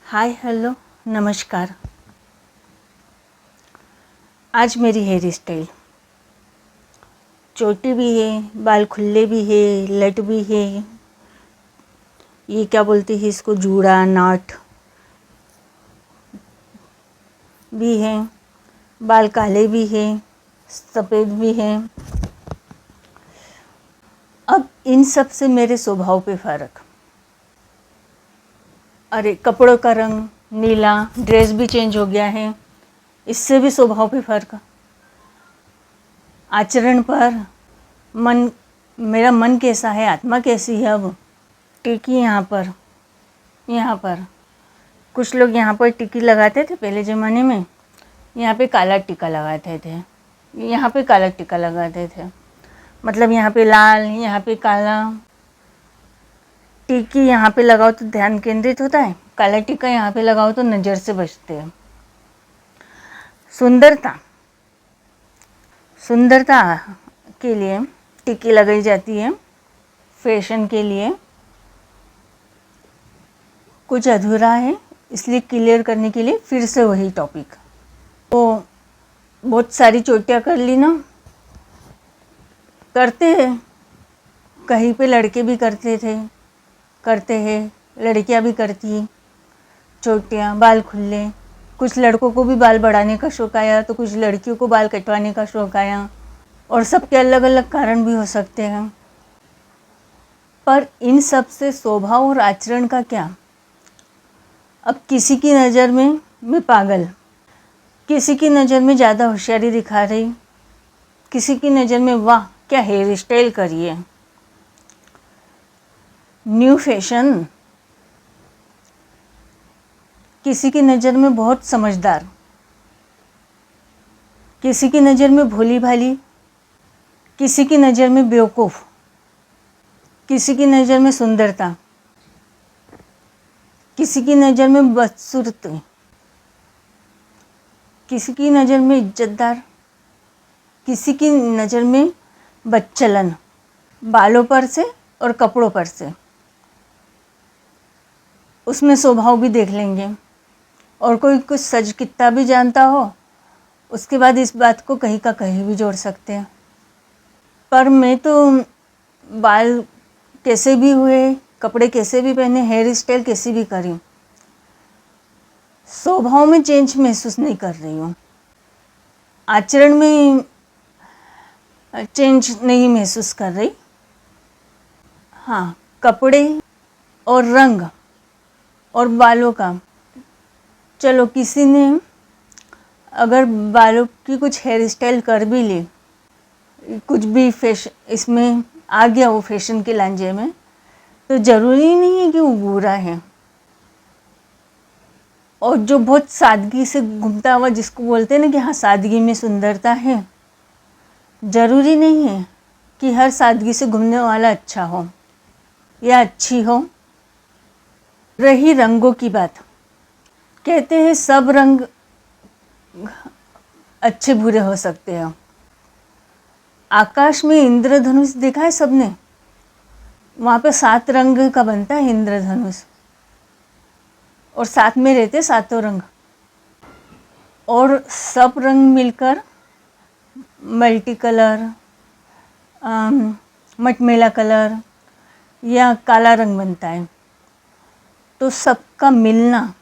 Hi hello नमस्कार। आज मेरी हेयर स्टाइल चोटी भी है, बाल खुले भी है, लट भी है, ये क्या बोलते हैं इसको, जूड़ा नाट भी है, बाल काले भी है, सफ़ेद भी है। अब इन सब से मेरे स्वभाव पे फ़र्क, अरे कपड़ों का रंग नीला, ड्रेस भी चेंज हो गया है, इससे भी स्वभाव पे फ़र्क, आचरण पर, मन, मेरा मन कैसा है, आत्मा कैसी है। अब टिकी यहाँ पर कुछ लोग यहाँ पर टिकी लगाते थे पहले ज़माने में, यहाँ पे काला टिक्का लगाते थे, यहाँ पे काला टिक्का लगाते थे, मतलब यहाँ पे लाल, यहाँ पे काला। टिक्की यहाँ पे लगाओ तो ध्यान केंद्रित होता है, काला टिक्का यहाँ पे लगाओ तो नज़र से बचते हैं। सुंदरता के लिए टिक्की लगाई जाती है, फैशन के लिए। कुछ अधूरा है इसलिए क्लियर करने के लिए फिर से वही टॉपिक। तो बहुत सारी चोटियाँ कर ली ना, करते हैं, कहीं पे लड़के भी करते हैं, लड़कियां भी करती, चोटियाँ, बाल खुले। कुछ लड़कों को भी बाल बढ़ाने का शौक आया तो कुछ लड़कियों को बाल कटवाने का शौक आया, और सबके अलग अलग कारण भी हो सकते हैं। पर इन सब से स्वभाव और आचरण का क्या। अब किसी की नज़र में मैं पागल, किसी की नज़र में ज़्यादा होशियारी दिखा रही, किसी की नज़र में वाह क्या हेयर स्टाइल करी है, न्यू फैशन, किसी की नज़र में बहुत समझदार, किसी की नज़र में भोली भाली, किसी की नज़र में बेवकूफ़, किसी की नज़र में सुंदरता, किसी की नज़र में बदसूरती, किसी की नज़र में इज्जतदार, किसी की नज़र में बदचलन, बालों पर से और कपड़ों पर से। उसमें स्वभाव भी देख लेंगे, और कोई कुछ सज कितना भी जानता हो उसके बाद इस बात को कहीं का कहीं भी जोड़ सकते हैं। पर मैं तो बाल कैसे भी हुए, कपड़े कैसे भी पहने, हेयर स्टाइल कैसी भी करी, स्वभाव में चेंज महसूस नहीं कर रही हूँ, आचरण में चेंज नहीं महसूस कर रही। हाँ, कपड़े और रंग और बालों का, चलो किसी ने अगर बालों की कुछ हेयर स्टाइल कर भी ली, कुछ भी फैशन इसमें आ गया वो फैशन के लांझे में, तो ज़रूरी नहीं है कि वो बुरा है। और जो बहुत सादगी से घूमता हुआ, जिसको बोलते हैं ना कि हाँ सादगी में सुंदरता है, ज़रूरी नहीं है कि हर सादगी से घूमने वाला अच्छा हो या अच्छी हो। रही रंगों की बात, कहते हैं सब रंग अच्छे बुरे हो सकते हैं। आकाश में इंद्रधनुष देखा है सबने, वहाँ पे 7 रंग का बनता है इंद्रधनुष, और साथ में रहते 7 रंग, और सब रंग मिलकर मल्टी कलर, मटमैला कलर या काला रंग बनता है। तो सबका मिलना,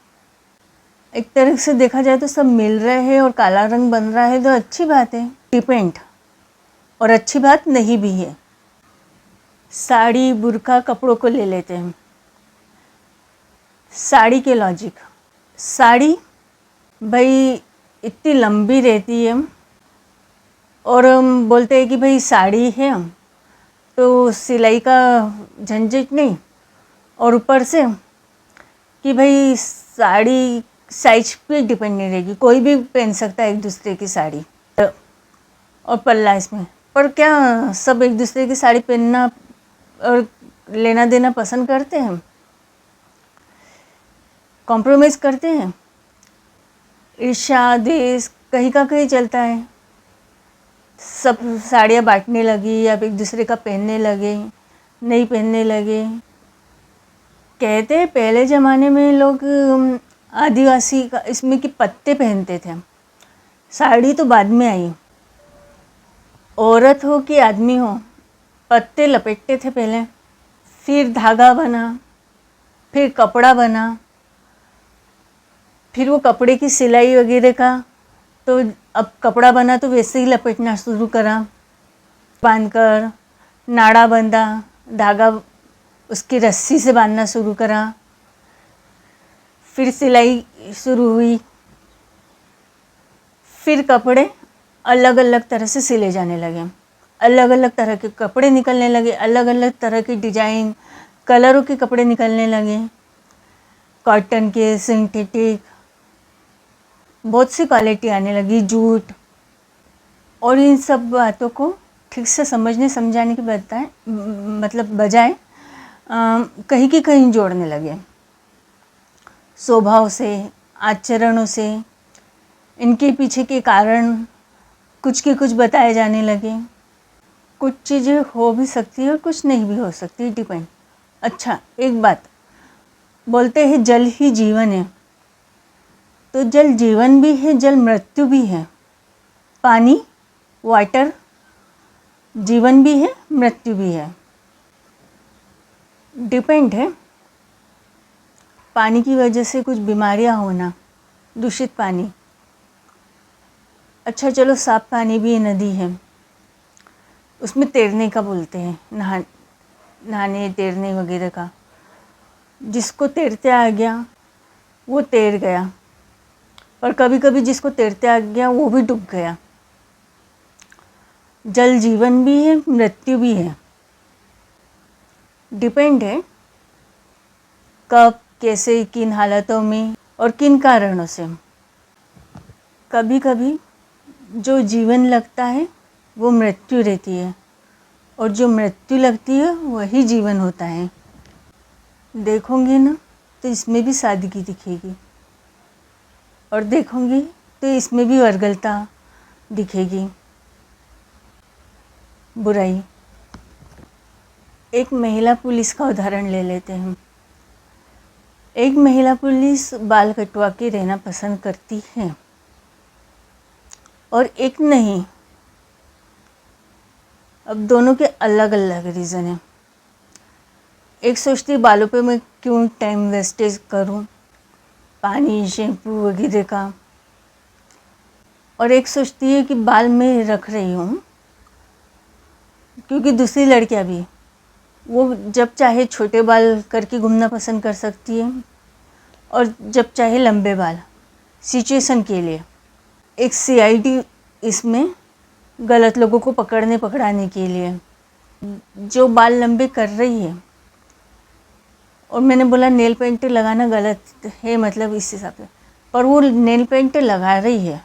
एक तरह से देखा जाए तो सब मिल रहे हैं और काला रंग बन रहा है तो अच्छी बात है, डिपेंड, और अच्छी बात नहीं भी है। साड़ी बुर्का कपड़ों को ले लेते हैं, साड़ी के लॉजिक, साड़ी भाई इतनी लंबी रहती है, और हम बोलते हैं कि भाई साड़ी है तो सिलाई का झंझट नहीं, और ऊपर से कि भाई साड़ी साइज पे डिपेंड नहीं रहेगी, कोई भी पहन सकता है एक दूसरे की साड़ी, और पल्ला इसमें। पर क्या सब एक दूसरे की साड़ी पहनना और लेना देना पसंद करते हैं, कॉम्प्रोमाइज़ करते हैं। ईर्ष्या द्वेष कहीं का कहीं चलता है, सब साड़ियाँ बांटने लगी या एक दूसरे का पहनने लगे, नहीं पहनने लगे। कहते हैं पहले ज़माने में लोग आदिवासी का इसमें कि पत्ते पहनते थे। साड़ी तो बाद में आई। औरत हो कि आदमी हो, पत्ते लपेटते थे पहले, फिर धागा बना, फिर कपड़ा बना, फिर वो कपड़े की सिलाई वगैरह का, तो अब कपड़ा बना तो वैसे ही लपेटना शुरू करा, बांधकर नाड़ा बंधा, धागा उसकी रस्सी से बांधना शुरू करा, फिर सिलाई शुरू हुई, फिर कपड़े अलग अलग तरह से सिले जाने लगे, अलग अलग तरह के कपड़े निकलने लगे, अलग अलग तरह की डिजाइन कलरों के कपड़े निकलने लगे, कॉटन के, सिंथेटिक, बहुत सी क्वालिटी आने लगी, जूट। और इन सब बातों को ठीक से समझने समझाने की बजाय कहीं की कहीं जोड़ने लगे, स्वभाव से, आचरणों से, इनके पीछे के कारण कुछ के कुछ बताए जाने लगे। कुछ चीज़ें हो भी सकती है और कुछ नहीं भी हो सकती, डिपेंड। अच्छा, एक बात बोलते हैं जल ही जीवन है, तो जल जीवन भी है, जल मृत्यु भी है। पानी, वाटर, जीवन भी है, मृत्यु भी है, डिपेंड है। पानी की वजह से कुछ बीमारियां होना, दूषित पानी, अच्छा चलो साफ पानी भी नदी है, उसमें तैरने का बोलते हैं, नहाने तैरने वगैरह का। जिसको तैरते आ गया वो तैर गया, और कभी कभी जिसको तैरते आ गया वो भी डूब गया। जल जीवन भी है, मृत्यु भी है, डिपेंड है कब, कैसे, किन हालातों में और किन कारणों से। कभी कभी जो जीवन लगता है वो मृत्यु रहती है, और जो मृत्यु लगती है वही जीवन होता है। देखोगे ना तो इसमें भी सादगी दिखेगी, और देखोगे तो इसमें भी वर्गलता दिखेगी, बुराई। एक महिला पुलिस का उदाहरण ले लेते हैं। एक महिला पुलिस बाल कटवा के रहना पसंद करती है, और एक नहीं। अब दोनों के अलग अलग रीज़न हैं। एक सोचती है बालों पे मैं क्यों टाइम वेस्टेज करूं, पानी, शैम्पू वगैरह का, और एक सोचती है कि बाल मैं रख रही हूँ क्योंकि दूसरी लड़कियां भी वो जब चाहे छोटे बाल करके घूमना पसंद कर सकती है, और जब चाहे लंबे बाल, सिचुएशन के लिए। एक सीआईडी इसमें गलत लोगों को पकड़ाने के लिए, जो बाल लंबे कर रही है। और मैंने बोला नेल पेंट लगाना गलत है, मतलब इस हिसाब से, पर वो नेल पेंट लगा रही है।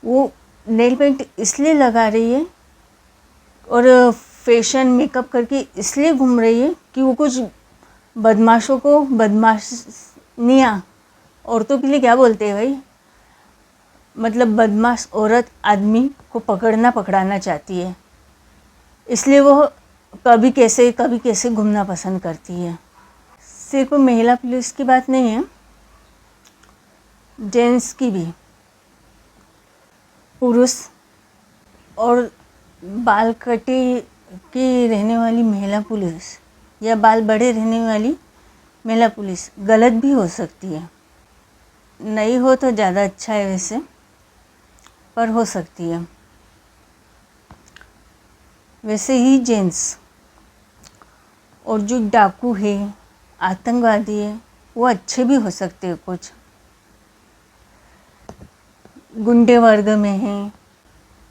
वो नेल पेंट इसलिए लगा रही है और फैशन मेकअप करके इसलिए घूम रही है कि वो कुछ बदमाशों को, बदमाशनियाँ, औरतों के लिए क्या बोलते हैं भाई, मतलब बदमाश औरत आदमी को पकड़ाना चाहती है, इसलिए वो कभी कैसे घूमना पसंद करती है। सिर्फ महिला पुलिस की बात नहीं है, जेंट्स की भी। पुरुष और बाल कटे की रहने वाली महिला पुलिस या बाल बड़े रहने वाली महिला पुलिस गलत भी हो सकती है। नहीं हो तो ज़्यादा अच्छा है वैसे, पर हो सकती है। वैसे ही जेंट्स और जो डाकू है, आतंकवादी है, वो अच्छे भी हो सकते हैं, कुछ गुंडे वर्ग में हैं।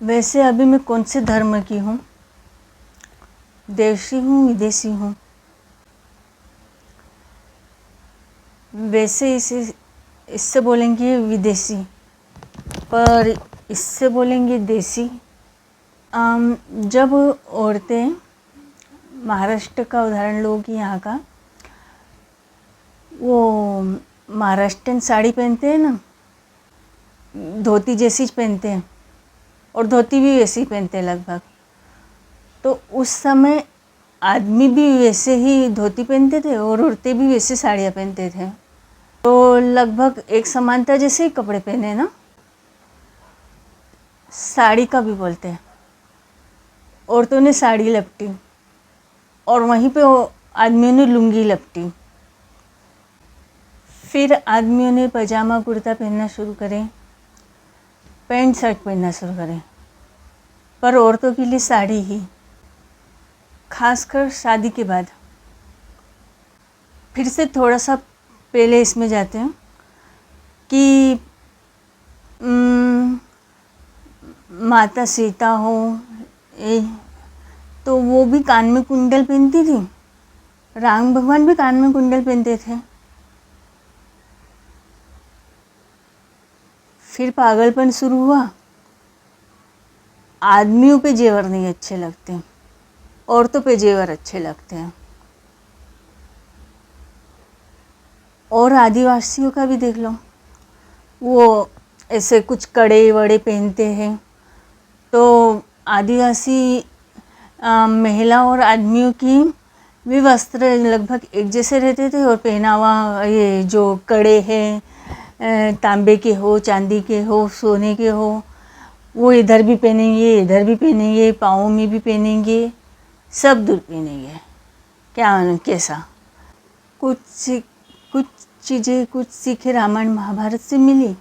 वैसे अभी मैं कौन से धर्म की हूँ, देशी हूँ, विदेशी हूँ? वैसे इससे बोलेंगे विदेशी, पर इससे बोलेंगे देसी। जब औरतें, महाराष्ट्र का उदाहरण लो कि यहाँ का, वो महाराष्ट्रन साड़ी पहनते हैं ना, धोती जैसी पहनते हैं, और धोती भी वैसी ही पहनते हैं लगभग। तो उस समय आदमी भी वैसे ही धोती पहनते थे और औरतें भी वैसे साड़ियाँ पहनते थे। तो लगभग एक समानता जैसे ही कपड़े पहने ना, साड़ी का भी बोलते हैं। औरतों ने साड़ी लपटी और वहीं पे आदमियों ने लुंगी लपटी। फिर आदमियों ने पजामा कुर्ता पहनना शुरू करें, पैंट शर्ट पहनना शुरू करें, पर औरतों के लिए साड़ी ही। खासकर शादी के बाद। फिर से थोड़ा सा पहले इसमें जाते हैं कि माता सीता हो, तो वो भी कान में कुंडल पहनती थी, राम भगवान भी कान में कुंडल पहनते थे। फिर पागलपन शुरू हुआ, आदमियों पे जेवर नहीं अच्छे लगते, औरतों पे जेवर अच्छे लगते हैं। और आदिवासियों का भी देख लो, वो ऐसे कुछ कड़े वड़े पहनते हैं। तो आदिवासी महिला और आदमियों की भी वस्त्र लगभग एक जैसे रहते थे, और पहनावा ये जो कड़े हैं, तांबे के हो, चांदी के हो, सोने के हो, वो इधर भी पहनेंगे, इधर भी पहनेंगे, पाँव में भी पहनेंगे, सब दूर पहनेंगे। क्या कैसा कुछ चीज़ें कुछ सीखे रामायण महाभारत से मिली,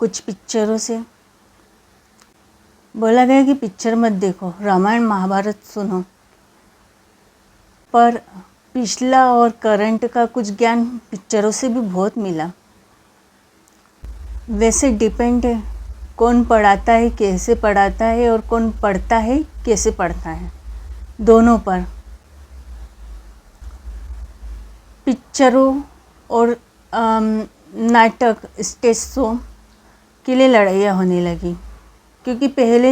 कुछ पिक्चरों से। बोला गया कि पिक्चर मत देखो, रामायण महाभारत सुनो। पर पिछला और करंट का कुछ ज्ञान पिक्चरों से भी बहुत मिला। वैसे डिपेंड है कौन पढ़ाता है, कैसे पढ़ाता है, और कौन पढ़ता है, कैसे पढ़ता है, दोनों पर। पिक्चरों और नाटक, स्टेज शो के लिए लड़ाइयाँ होने लगी, क्योंकि पहले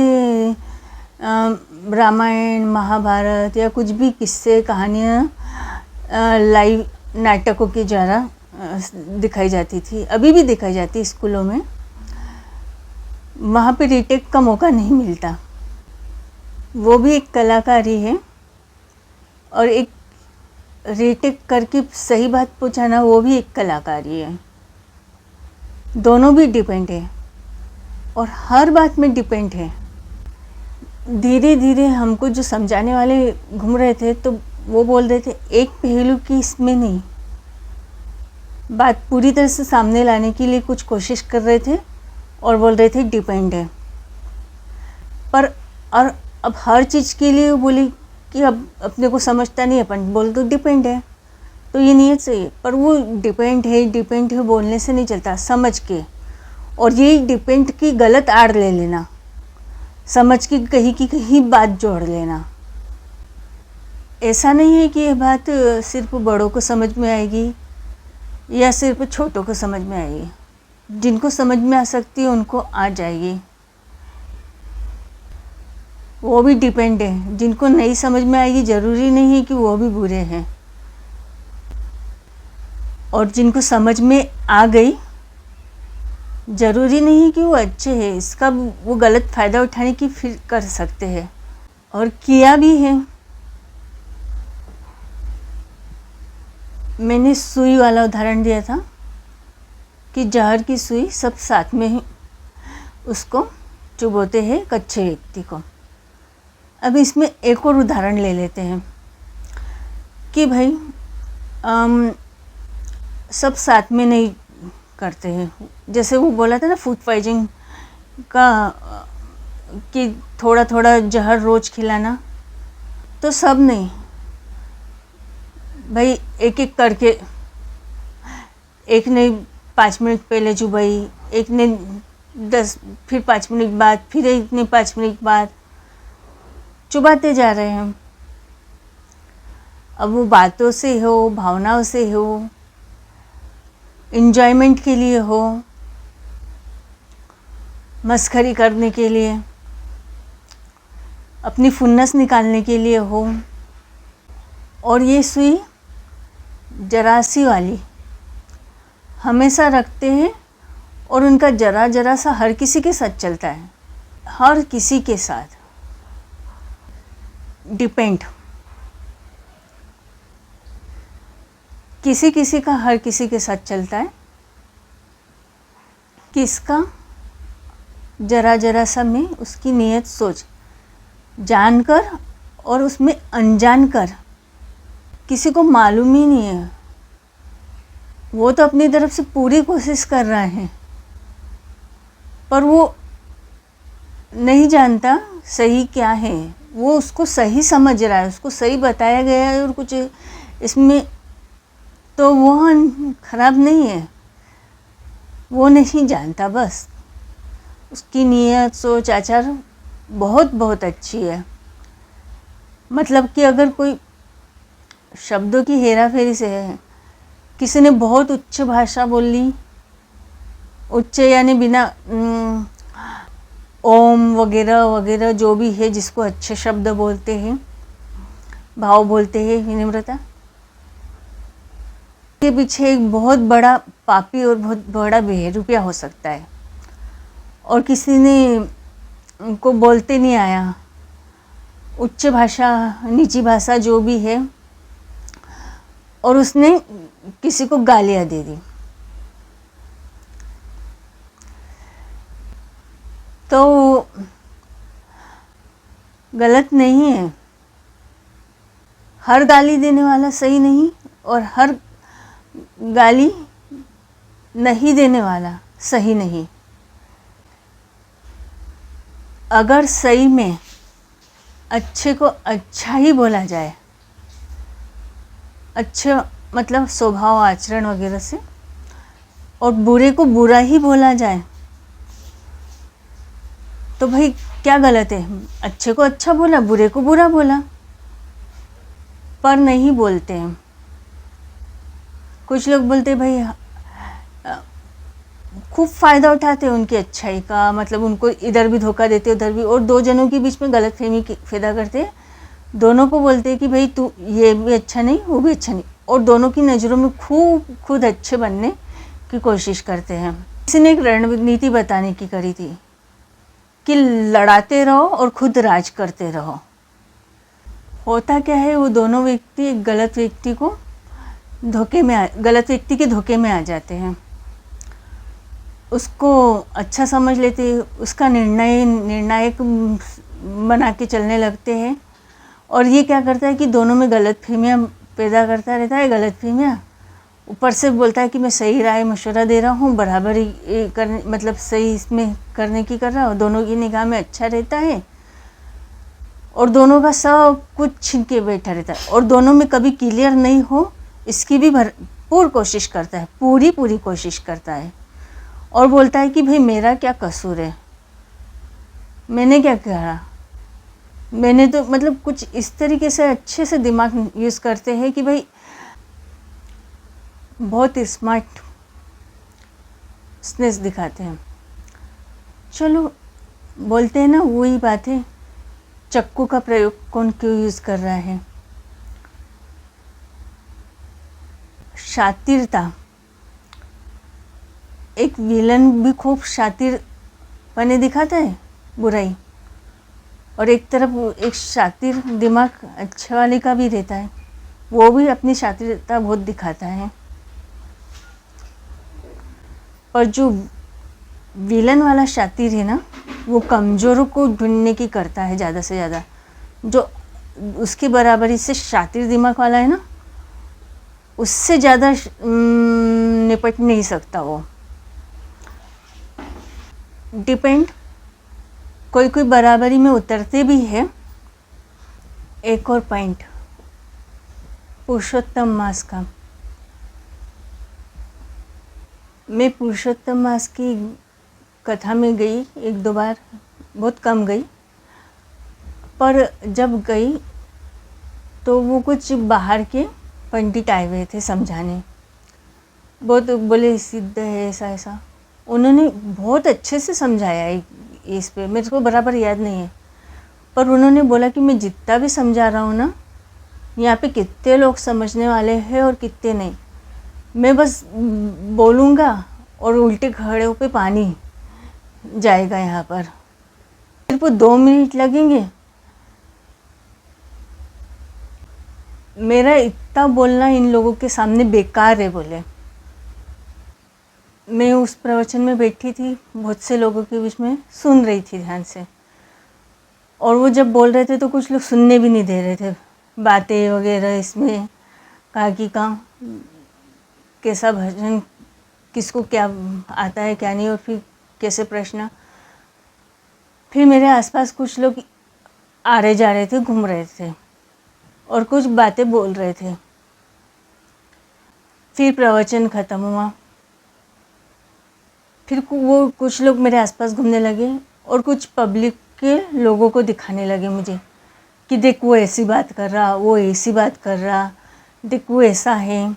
रामायण महाभारत या कुछ भी किस्से कहानियाँ लाइव नाटकों के द्वारा दिखाई जाती थी, अभी भी दिखाई जाती है स्कूलों में। वहाँ पे रीटेक का मौका नहीं मिलता। वो भी एक कलाकारी है, और एक रीटेक करके सही बात पहुँचाना वो भी एक कलाकारी है। दोनों भी डिपेंड है, और हर बात में डिपेंड है। धीरे धीरे हमको जो समझाने वाले घूम रहे थे, तो वो बोल रहे थे एक पहलू की इसमें नहीं, बात पूरी तरह से सामने लाने के लिए कुछ कोशिश कर रहे थे, और बोल रहे थे डिपेंड है। पर और अब हर चीज़ के लिए वो बोली कि अब अपने को समझता नहीं, अपन बोल तो डिपेंड है, तो ये नहीं चाहिए। पर वो डिपेंड है बोलने से नहीं चलता, समझ के। और ये डिपेंड की गलत आड़ ले लेना, समझ के कहीं की कहीं बात जोड़ लेना। ऐसा नहीं है कि ये बात सिर्फ बड़ों को समझ में आएगी या सिर्फ छोटों को समझ में आएगी। जिनको समझ में आ सकती है उनको आ जाएगी, वो भी डिपेंड है। जिनको नहीं समझ में आएगी ज़रूरी नहीं है कि वो भी बुरे हैं, और जिनको समझ में आ गई ज़रूरी नहीं है कि वो अच्छे हैं। इसका वो गलत फ़ायदा उठाने की फिर कर सकते हैं, और किया भी है। मैंने सुई वाला उदाहरण दिया था कि जहर की सुई सब साथ में ही उसको चुभोते हैं कच्चे व्यक्ति को। अब इसमें एक और उदाहरण ले लेते हैं कि भाई सब साथ में नहीं करते हैं। जैसे वो बोला था ना फूड पॉइजनिंग का, कि थोड़ा थोड़ा जहर रोज़ खिलाना, तो सब नहीं भाई, एक एक करके। एक ने 5 मिनट पहले चुभाई, एक ने 10, फिर 5 मिनट बाद, फिर एक ने 5 मिनट बाद, चुभाते जा रहे हैं। अब वो बातों से हो, भावनाओं से हो, एंजॉयमेंट के लिए हो, मस्खरी करने के लिए, अपनी फुन्नस निकालने के लिए हो। और ये सुई जरासी वाली हमेशा रखते हैं, और उनका जरा जरा सा हर किसी के साथ चलता है, हर किसी के साथ। डिपेंड, किसी किसी का हर किसी के साथ चलता है, किसका जरा जरा सा में उसकी नीयत सोच, जानकर और उसमें अनजान कर, किसी को मालूम ही नहीं है। वो तो अपनी तरफ से पूरी कोशिश कर रहा है, पर वो नहीं जानता सही क्या है। वो उसको सही समझ रहा है, उसको सही बताया गया है और कुछ इसमें तो वो खराब नहीं है, वो नहीं जानता। बस उसकी नीयत सोच आचार बहुत बहुत अच्छी है। मतलब कि अगर कोई शब्दों की हेरा फेरी से है, किसी ने बहुत उच्च भाषा बोल ली, उच्च यानी बिना ओम वगैरह वगैरह जो भी है जिसको अच्छे शब्द बोलते हैं, भाव बोलते हैं, विनम्रता के पीछे एक बहुत बड़ा पापी और बहुत बड़ा बेरुपया हो सकता है। और किसी ने को बोलते नहीं आया, उच्च भाषा नीची भाषा जो भी है, और उसने किसी को गालियाँ दे दी, तो गलत नहीं है। हर गाली देने वाला सही नहीं और हर गाली नहीं देने वाला सही नहीं। अगर सही में अच्छे को अच्छा ही बोला जाए, अच्छे मतलब स्वभाव आचरण वगैरह से, और बुरे को बुरा ही बोला जाए, तो भाई क्या गलत है? अच्छे को अच्छा बोला, बुरे को बुरा बोला। पर नहीं बोलते हैं। कुछ लोग बोलते भाई खूब फ़ायदा उठाते हैं उनकी अच्छाई का, मतलब उनको इधर भी धोखा देते उधर भी, और दो जनों के बीच में गलतफहमी पैदा करते। दोनों को बोलते हैं कि भाई तू ये भी अच्छा नहीं, वो भी अच्छा नहीं, और दोनों की नज़रों में खूब खुद अच्छे बनने की कोशिश करते हैं। किसी ने एक रणनीति बताने की करी थी कि लड़ाते रहो और खुद राज करते रहो। होता क्या है, वो दोनों व्यक्ति एक गलत व्यक्ति के धोखे में आ जाते हैं। उसको अच्छा समझ लेते हैं, उसका निर्णायक बना के चलने लगते हैं, और ये क्या करता है कि दोनों में गलतफहमियाँ पैदा करता रहता है। गलतफहमियाँ ऊपर से बोलता है कि मैं सही राय मशवरा दे रहा हूँ, बराबर ही करने मतलब सही इसमें करने की कर रहा हूँ, दोनों की निगाह में अच्छा रहता है, और दोनों का सब कुछ छीन के बैठा रहता है, और दोनों में कभी क्लियर नहीं हो इसकी भी भरपूर कोशिश करता है, पूरी कोशिश करता है, और बोलता है कि भाई मेरा क्या कसूर है, मैंने क्या करा, मैंने तो मतलब कुछ इस तरीके से अच्छे से दिमाग यूज़ करते हैं कि भाई बहुत स्मार्टनेस दिखाते हैं। चलो बोलते हैं ना, वही बात है, चाकू का प्रयोग कौन क्यों यूज़ कर रहा है। शातिरता, एक विलन भी खूब शातिर बने दिखाता है बुराई, और एक तरफ एक शातिर दिमाग अच्छे वाले का भी रहता है, वो भी अपनी शातिरता बहुत दिखाता है। पर जो विलन वाला शातिर है ना, वो कमज़ोरों को ढूंढने की करता है ज़्यादा से ज़्यादा। जो उसकी बराबरी से शातिर दिमाग वाला है ना, उससे ज़्यादा निपट नहीं सकता वो। डिपेंड, कोई कोई बराबरी में उतरते भी है। एक और पॉइंट पुरुषोत्तम मास का। मैं पुरुषोत्तम मास की कथा में गई एक दो बार, बहुत कम गई, पर जब गई तो वो कुछ बाहर के पंडित आए हुए थे समझाने, बहुत बोले सिद्ध है ऐसा ऐसा, उन्होंने बहुत अच्छे से समझाया इस पे, मेरे को बराबर याद नहीं है, पर उन्होंने बोला कि मैं जितना भी समझा रहा हूँ ना, यहाँ पे कितने लोग समझने वाले हैं और कितने नहीं, मैं बस बोलूँगा और उल्टे घड़ों पे पानी जाएगा यहाँ पर, सिर्फ 2 मिनट लगेंगे। मेरा इतना बोलना इन लोगों के सामने बेकार है बोले। मैं उस प्रवचन में बैठी थी, बहुत से लोगों के बीच में सुन रही थी ध्यान से, और वो जब बोल रहे थे तो कुछ लोग सुनने भी नहीं दे रहे थे, बातें वगैरह इसमें कहा कि कैसा भजन, किसको क्या आता है क्या नहीं, और फिर कैसे प्रश्न। फिर मेरे आसपास कुछ लोग आ रहे जा रहे थे, घूम रहे थे और कुछ बातें बोल रहे थे। फिर प्रवचन ख़त्म हुआ, फिर वो कुछ लोग मेरे आसपास घूमने लगे और कुछ पब्लिक के लोगों को दिखाने लगे मुझे कि देख वो ऐसी बात कर रहा, वो ऐसी बात कर रहा, देख वो ऐसा है।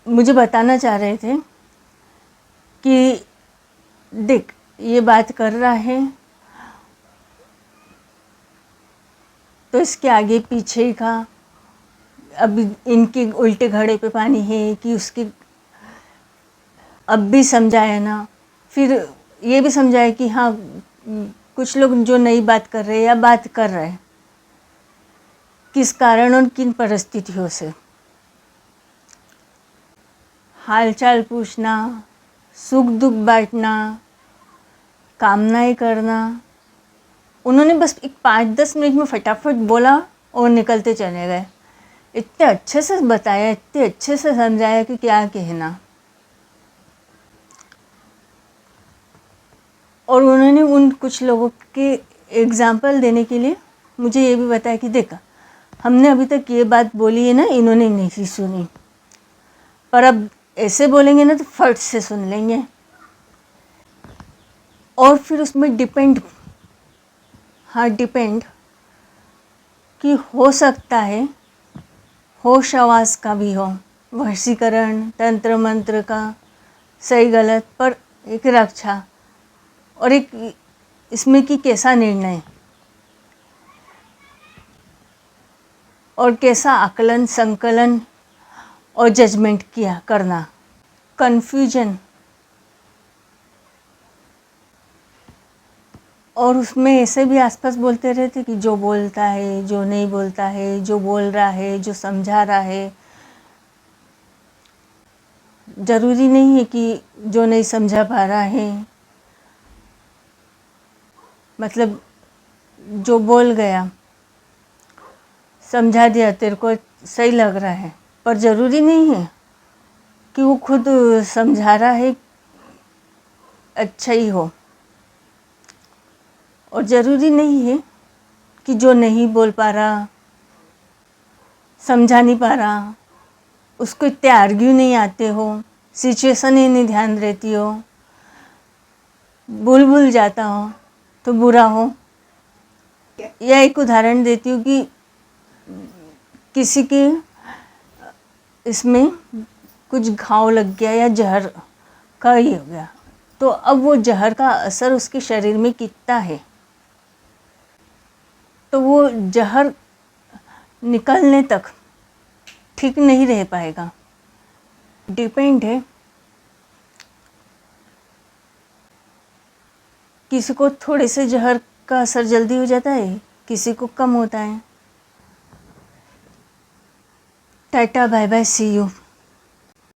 मुझे बताना चाह रहे थे कि देख ये बात कर रहा है तो इसके आगे पीछे का, अब इनके उल्टे घड़े पे पानी है कि उसके, अब भी समझाया ना। फिर ये भी समझाया कि हाँ कुछ लोग जो नई बात कर रहे हैं या बात कर रहे हैं, किस कारण और किन परिस्थितियों से, हालचाल पूछना, सुख दुख बांटना, कामनाएं करना। उन्होंने बस एक 5-10 मिनट में फटाफट बोला और निकलते चले गए। इतने अच्छे से बताया, इतने अच्छे से समझाया कि क्या कहना। और उन्होंने उन कुछ लोगों के एग्ज़ाम्पल देने के लिए मुझे ये भी बताया कि देखा हमने अभी तक ये बात बोली है ना, इन्होंने नहीं सुनी, पर अब ऐसे बोलेंगे ना तो फट से सुन लेंगे। और फिर उसमें डिपेंड कि हो सकता है होश आवाज़ का भी हो, वशीकरण, तंत्र मंत्र का, सही गलत, पर एक रक्षा और एक इसमें कि कैसा निर्णय और कैसा आकलन, संकलन और जजमेंट किया करना, कन्फ्यूजन। और उसमें ऐसे भी आसपास बोलते रहते कि जो बोलता है, जो नहीं बोलता है, जो बोल रहा है, जो समझा रहा है, ज़रूरी नहीं है कि जो नहीं समझा पा रहा है, मतलब जो बोल गया, समझा दिया, तेरे को सही लग रहा है, पर ज़रूरी नहीं है कि वो खुद समझा रहा है अच्छा ही हो। और ज़रूरी नहीं है कि जो नहीं बोल पा रहा, समझा नहीं पा रहा, उसको इतने आर्ग्यू नहीं आते हो, सिचुएशन ही नहीं ध्यान रहती हो, भूल जाता हो तो बुरा हो। या एक उदाहरण देती हूँ कि किसी के इसमें कुछ घाव लग गया या जहर का ही हो गया, तो अब वो जहर का असर उसके शरीर में कितना है, तो वो जहर निकलने तक ठीक नहीं रह पाएगा। डिपेंड है, किसी को थोड़े से जहर का असर जल्दी हो जाता है, किसी को कम होता है। Tata, bye bye, see you.